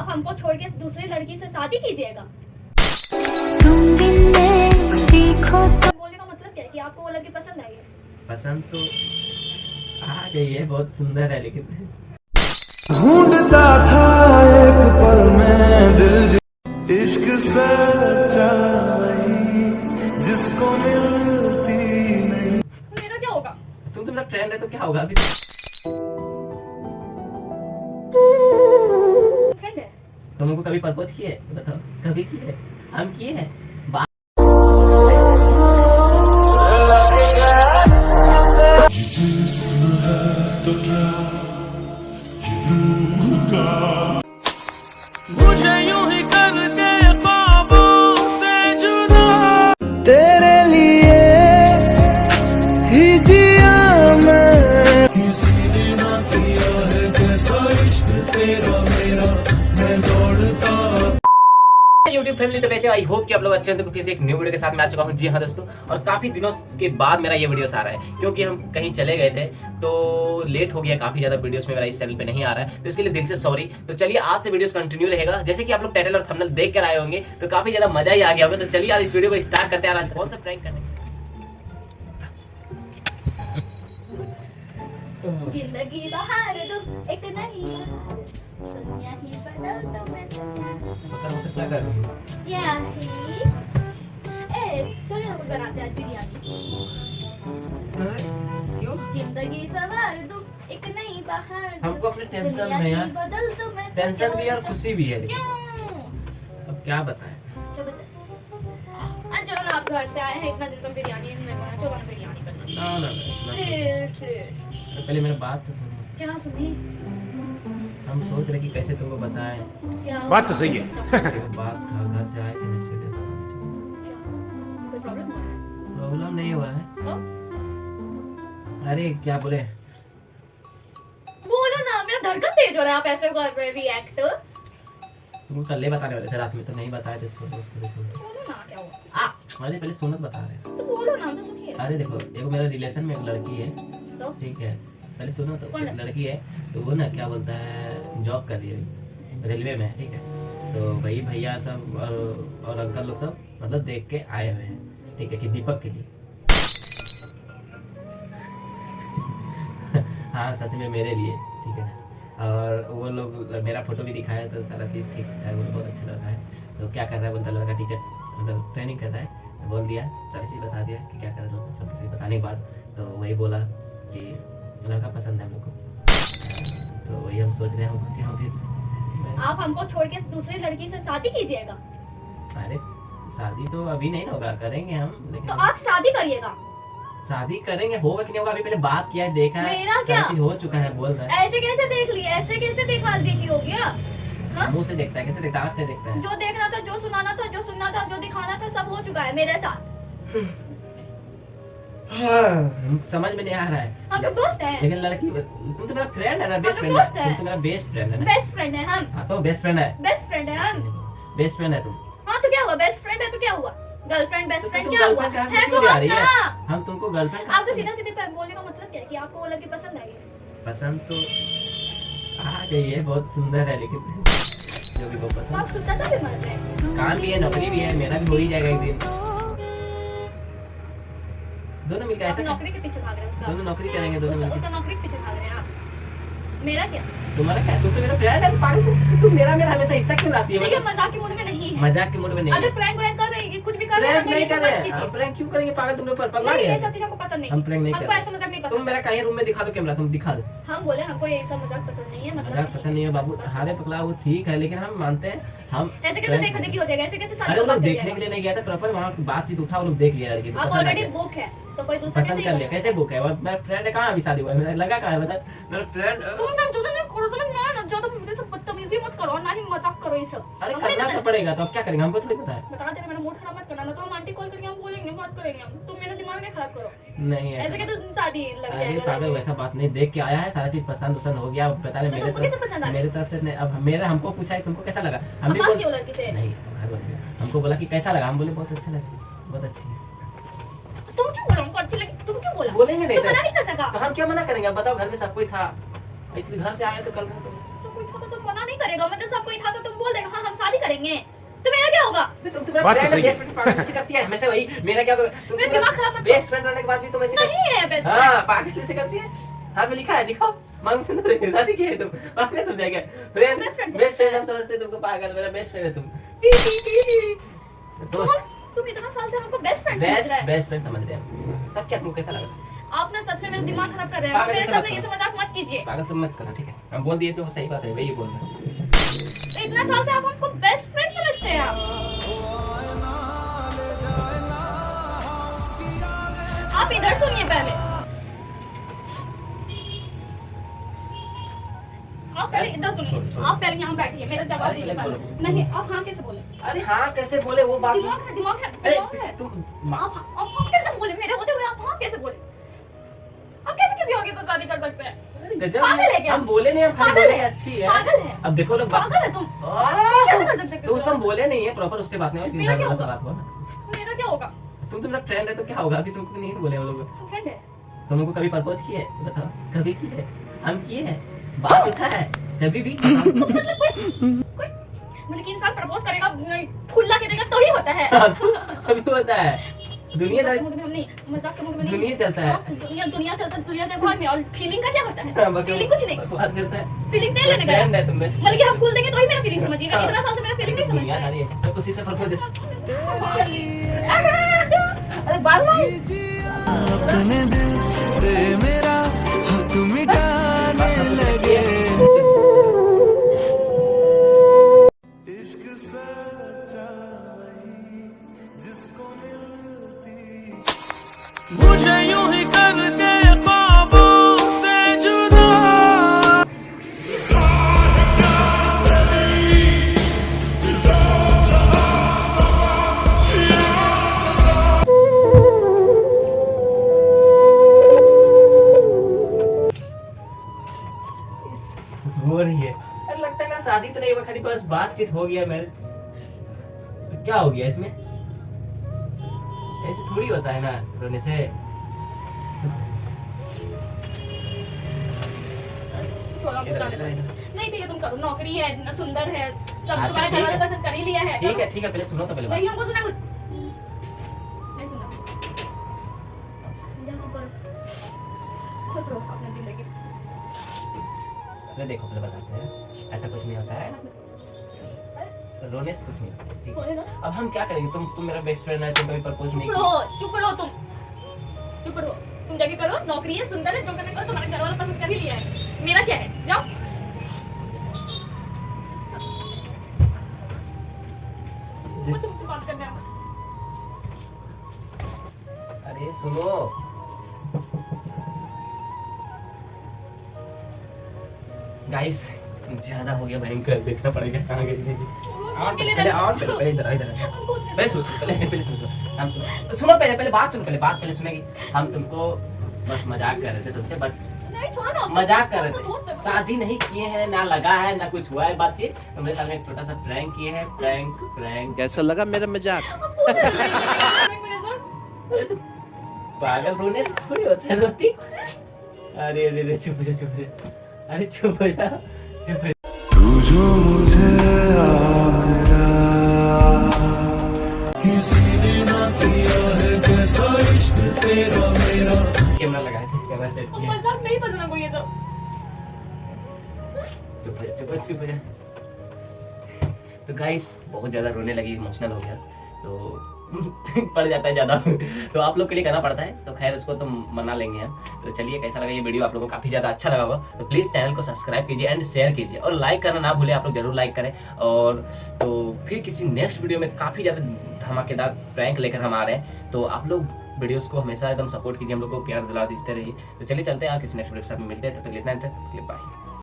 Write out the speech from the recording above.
आप हमको छोड़ के दूसरी लड़की से शादी कीजिएगा। तुम दिन में देखो तो बोलने का मतलब क्या है कि आपको वो लड़की पसंद आई है? पसंद तो आ गई है, बहुत सुंदर है, लेकिन ढूंढता था एक पल में दिल इश्क सच्चा वही जिसको मिलती नहीं। मेरा क्या होगा? तुम तो मेरा फ्रेंड है तो क्या होगा अभी? फ्रेंड है। तुम हमको कभी प्रपोज किए? बताओ, कभी किए? हम किए हैं बात। ये जिस्म है तो क्या ये रूह का मुझे यूं ही करके ख्वाबों से जुदा तेरे लिए ही जिया मैं किसी ने ना किया है जैसा इश्क तेरा मेरा मैं दौड़ता। YouTube फैमिली, तो कैसे आई होप कि आप लोग अच्छे हैं। तो फिर से एक न्यू वीडियो के साथ मैं आ चुका हूं। जी हाँ दोस्तों, और काफी दिनों के बाद मेरा ये वीडियोस आ रहा है, क्योंकि हम कहीं चले गए थे तो लेट हो गया काफी ज्यादा। वीडियोस में मेरा इस चैनल पे नहीं आ रहा है, तो इसके लिए दिल से सॉरी। तो चलिए आज से वीडियोस कंटिन्यू रहेगा। जैसे कि आप लोग टाइटल और थंबनेल देख कर आए होंगे तो काफी ज्यादा मजा ही आ गया होगा। तो चलिए यार इस वीडियो को स्टार्ट करते हैं। आज कौन सा प्रैंक करने जिंदगी बाहर दो एक नहीं दुनिया ही बदल दो मैं क्या कर रही हो? क्या ही चलो हम बनाते हैं आज बिरयानी। क्यों? जिंदगी सवार दो एक नई बाहर दो, हमको अपने टेंशन दुनिया में ही यार बदल दो मैं टेंशन भी और खुशी भी है, लेकिन क्यों? अब क्या बताएं। क्या बताएं? आज चलो ना, आप घर से आए हैं, इतना दिन तक बिरयानी नहीं बना, चलो ना बिरयानी करना। ना ना प्लीज प्लीज। पहले मेरी बात तो सुनो। क्या सुनी? हम सोच रहे कि कैसे तुमको बताएं। क्या बात तो सही है। एक बात था, घर से आए थे ना, इसलिए पता नहीं चला। कोई प्रॉब्लम हुआ है? प्रॉब्लम नहीं हुआ है। तो? अरे क्या बोले, बोलो ना, मेरा धड़कन तेज हो रहा है, आप ऐसे कर रहे रिएक्ट। तुमको कल ही बताने वाले थे, रात में तो नहीं बताए थे। सुनो उसको सुनो। बोलो ना क्या हुआ? अरे पहले सुनत बता रहे हैं। तो बोलो ना, तो सुनिए। अरे देखो, एक मेरा रिलेशन में एक लड़की है, तो ठीक है। पहले सुनो तो, कौन है? एक लड़की है, तो वो ना क्या बोलता है, जॉब कर रही है अभी, रेलवे में है, ठीक है। तो भाई भैया सब और अंकल लोग सब मतलब देख के आए हुए हैं, ठीक है, कि दीपक के लिए। हाँ सच में मेरे लिए, ठीक है। और वो लोग मेरा फोटो भी दिखाया, तो सारा चीज़ ठीक ठाक, मुझे बहुत अच्छा लगा है। तो क्या कर रहा है बोलता, लड़का टीचर मतलब ट्रेनिंग कर रहा है। तो बोल दिया, सारी चीज़ बता दिया कि क्या कर रहा है, सब चीज़ बताने के बाद तो वही बोला कि लड़का पसंद है हम लोग को। तो वही हम सोच रहे हैं कि हम किस, आप हमको छोड़ के दूसरी लड़की से शादी कीजिएगा। अरे शादी तो अभी नहीं होगा, करेंगे हम, तो लेकिन आप शादी करिएगा। शादी करेंगे, होगा कि नहीं होगा अभी पहले बात किया है, देखा है, मेरा सारी क्या? चीज हो चुका है, बोल रहा है। ऐसे कैसे देख लिया, ऐसे कैसे देखा देखी हो गया? हाँ? मुंह से देखता है, कैसे देखता है, आँख से देखता है। जो देखना था, जो सुनाना था, जो सुनना था, जो दिखाना था, सब हो चुका है मेरे साथ। समझ में नहीं आ रहा है, हम लोग दोस्त हैं। लेकिन लड़की, तुम तो मेरा फ्रेंड है ना, बेस्ट हम फ्रेंड दोस्त है, हैं। तुम तो मेरा बेस्ट फ्रेंड है ना। बेस्ट फ्रेंड है हम। हाँ तो बेस्ट फ्रेंड है, बेस्ट फ्रेंड है हम। बेस्ट फ्रेंड है तुम। हाँ तो क्या हुआ, बेस्ट फ्रेंड है तो क्या हुआ? गर्लफ्रेंड बेस्ट तो फ्रेंड तुम क्या हुआ? गर्लफ्रेंड कहाँ है क्यों तो ले आ हम रही है? ना। हम तुमको गर्लफ्रेंड आपको सीधा सीधे बोलने का मतलब क्या है कि आपको वो लड़की पसंद आई है? पसंद तो आ गई है, बहुत सुंदर है, लेकिन जो भी वो तो पसंद। आप सुनता भी मत रहे। काम भी है, नौकरी भी है, मेरा भी हो ही जाएगा एक दिन। दोनों मिलकर आप ऐसा नौकरी के पीछे भाग रहे हैं उसका। दोनों नौकरी करेंगे, दोनों उसका मिलकर। नौकरी के पीछे भाग रहे हैं आप। मेरा क्या? तुम्हारा क्या, तुम तो मेरा फ्रेंड है, पागल तुम मेरा हमेशा हिस्सा क्यों लाती है? देखिए मजाक के मूड में नहीं है। मजाक के मूड में नहीं अगर है। प्रैंक व्रैंक कर रही है, कुछ भी कर रही है प्रैंक तो नहीं ये कर सब रहे मत हैं, कीजिए। हम प्रैंक क्यों करेंगे पागल, तुम लोग पर पगला नहीं, गए ये हैं। सब चीज हमको पसंद नहीं हम प्रैंक नहीं कर हमको रहे। ऐसा मजाक नहीं तुम पसंद। मेरा कहीं रूम में दिखा दो कैमरा, तुम दिखा दो। हम बोले हमको ये सब मजाक पसंद नहीं है, मतलब मजाक पसंद नहीं है बाबू, हारे पगला वो ठीक है, लेकिन हम मानते हैं हम ऐसे कैसे देखा देखी हो जाएगा, ऐसे कैसे सारी अरे वो लोग बात चल देखने जाएगा? के लिए नहीं गया था प्रॉपर, वहाँ की बातचीत उठा, वो लोग देख लिया लड़की, तो आप पसंद आ ऑलरेडी गया। बुक है तो कोई दूसरा पसंद कर लिया, कैसे बुक है? और मेरा फ्रेंड है, कहाँ अभी शादी हुआ है, मेरा लगा कहाँ है बता। मेरा फ्रेंड, तुम ना जो ना कोर्स में ना ज्यादा मेरे से बदतमीजी मत करो, ना ही मजाक करो ये सब। अरे हमको नहीं करना तो पसंद। पड़ेगा, तो अब क्या करेंगे, हमको थोड़ी पता है। बता दे मेरा मूड खराब मत करना, ना तो हम आंटी कॉल करके हम बोलेंगे, बात करेंगे हम। तुम मेरा दिमाग नहीं खराब करो। नहीं ऐसे ऐसा, के तो शादी लग अरे जाएगा। पागल वैसा बात नहीं, देख के आया है, सारा चीज पसंद उसन हो गया, अब बता रहे तो मेरे तुमको कैसे पसंद आ गई? मेरे तरफ से नहीं, अब मेरा हमको पूछा है तुमको कैसा लगा, हम भी बात बोल क्यों लड़की से? नहीं, घर वाले हमको बोला कि कैसा लगा, हम बोले बहुत अच्छा लगा, बहुत अच्छी है। तुम क्यों बोला हमको अच्छी लगी? तुम क्यों बोला? बोलेंगे नहीं तुम मना तो नहीं कर सका। तो हम क्या मना करेंगे, अब बताओ, घर में सब कोई था, इसलिए घर से आए तो कल तो सब कोई था तो तुम मना नहीं करेगा, मतलब सब कोई था तो तुम करेंगे तो मेरा क्या होगा? तुम तुम्हारा बात तो फ्रेंड सही है। बेस्ट फ्रेंड पागल से करती है हमेशा वही, मेरा क्या मेरा दिमाग खराब मत बेस्ट फ्रेंड रहने के बाद भी तुम ऐसे नहीं है बेस्ट हां पागल से करती है। हां पे लिखा है दिखाओ, मांग से नहीं शादी की है तुम पागल समझा क्या? Friend Best friend best friend हम समझते हैं तुमको पागल, मेरा बेस्ट फ्रेंड है तुम। दोस्त तुम इतना साल से हमको बेस्ट फ्रेंड समझ रहा है। बेस्ट फ्रेंड समझ रहे हैं। तब क्या तुमको कैसा लगा? आप ना सच में मेरा दिमाग खराब कर रहे हैं। पागल मेरे से सामने मत ये करो। मजाक मत कीजिए। पागल सब मत करना, ठीक है? हम बोल दिए तो सही बात है, वही बोल रहे हैं। इतना साल से आप हमको बेस्ट फ्रेंड समझते हैं आप इधर सुनिए पहले। आप पहले इधर सुनिए। आप पहले यहाँ बैठिए, मेरा जवाब दीजिए पहले। नहीं, आप हाँ कैसे बोले? अरे हाँ कैसे बोले वो बात? दिमाग है, दिमाग है, अरे दिमाग है। तुम आप हाँ कैसे बोले? मेरे होते हुए आप हाँ कैसे बोले? आप कैसे किसी और के साथ शादी कर सकते हैं? गजब पागल है क्या? हम बोले नहीं, हम खाली पागल बोले है। अच्छी है। पागल है। अब देखो लोग पागल है तुम। कैसे कर सकते हो? तो उसमें हम बोले नहीं है प्रॉपर, उससे बात नहीं हुई, मेरा क्या से होगा? बात हुआ ना। मेरा क्या होगा? तुम तुम्हारा फ्रेंड है तो क्या होगा? अभी तुमको नहीं बोले हम लोग। हम फ्रेंड है। तुमको कभी प्रपोज किए? बताओ कभी किए है? हम किए हैं, बात उठा है कभी भी? तो मतलब कोई मतलब कि इंसान प्रपोज करेगा खुला करेगा तो ही होता है। कभी होता है दुनियादारी, हम नहीं मजाक के मूड में नहीं। दुनिया चलता है। हाँ, दुनिया चलता है, दुनिया चलता है में। और फीलिंग का क्या होता है? हाँ, बकवास- फीलिंग कुछ नहीं। बकवास करता है। फीलिंग दे लेने का फ्रेंड है तुम में। मतलब कि हम फूल देंगे तो ही मेरा फीलिंग समझिएगा। हाँ। इतना साल से मेरा फीलिंग नहीं समझता है। दुनियादारी ऐसी, सब उसी से प्रपोज। अरे बाल अपने दिल से मेरा हक मिटाने लगे। इश्क सच्चा वही जिसको मिलती मुझे यूं ही करके ख्वाबों से जुदा हो रही है। अरे लगता है मेरा शादी तो नहीं हुआ, खाली बस बातचीत हो गया मेरे। तो क्या हो गया इसमें? ऐसे थोड़ी होता है ना रोने से। छोड़ो, नहीं ठीक है तुम करो। नौकरी है, इतना सुंदर है, सब अच्छा, तुम्हारे ठीक घर वाले है। पसंद कर ही लिया है। ठीक है ठीक है, पहले सुनो तो पहले बात। नहीं हमको सुना कुछ नहीं सुना। जा तू कर, खुश रहो अपनी जिंदगी। पहले देखो, पहले बताते हैं, ऐसा कुछ नहीं होता है, रोने से कुछ नहीं होता है, ठीक है? बोले ना अब हम क्या करेंगे? तुम मेरा बेस्ट फ्रेंड है, तुम कभी प्रपोज नहीं चुप किया। रहो, चुप रहो तुम, चुप रहो। तुम जाके करो, नौकरी है, सुंदर है, जो करना करो, तुम्हारे घर वाले पसंद कर ही लिया है। मेरा क्या है? जाओ। मुझे तुमसे बात करना है। अरे सुनो, गाइस ज्यादा हो गया भयंकर, देखना पड़ेगा कहाँ गई थी। पहले इधर इधर पहले सुनो हम तुम सुनो, पहले बात सुनो, पहले सुनेगी। हम तुमको बस मजाक कर रहे थे तुमसे, बट नहीं छोड़ो ना, मजाक कर रहे तो दोस्त थे, है। शादी नहीं किए हैं, ना लगा है ना कुछ हुआ है बातचीत। तुम्हारे साथ में एक छोटा सा प्रैंक किए हैं, प्रैंक। कैसा लगा मेरा मजाक? हम बोल रहे हैं, मेरे साथ। पागल रोने से थोड़ी होता है, रोती। अरे अरे अरे चुप हो जा, अरे चुप हो जा, चुप हो जा। तू जो मुझे मेरा किसी ने ना किया है जैसा इश्क तेरा मेरा। कैमरा लगाए थे, कैमरा सेट हम किया। मजाक नहीं पसंद हमको ये सब। चुप हो जा। तो गाइस बहुत ज्यादा रोने लगी, इमोशनल हो गया तो पड़ जाता है ज्यादा तो आप लोग के लिए करना पड़ता है, तो खैर उसको तो मना लेंगे हम। तो चलिए, कैसा लगा ये वीडियो? आप लोगों को काफी ज्यादा अच्छा लगा होगा तो प्लीज चैनल को सब्सक्राइब कीजिए एंड शेयर कीजिए, और लाइक करना ना भूले। आप लोग जरूर लाइक करें। और तो फिर किसी नेक्स्ट वीडियो में काफी ज्यादा धमाकेदार प्रैंक लेकर हम आ रहे हैं, तो आप लोग वीडियोस को हमेशा एकदम सपोर्ट कीजिए, हम लोग को प्यार दिला दीजिए रहिए। तो चलिए चलते हैं, किसी नेक्स्ट वीडियो के साथ मिलते हैं, तब तक इतना, बाय।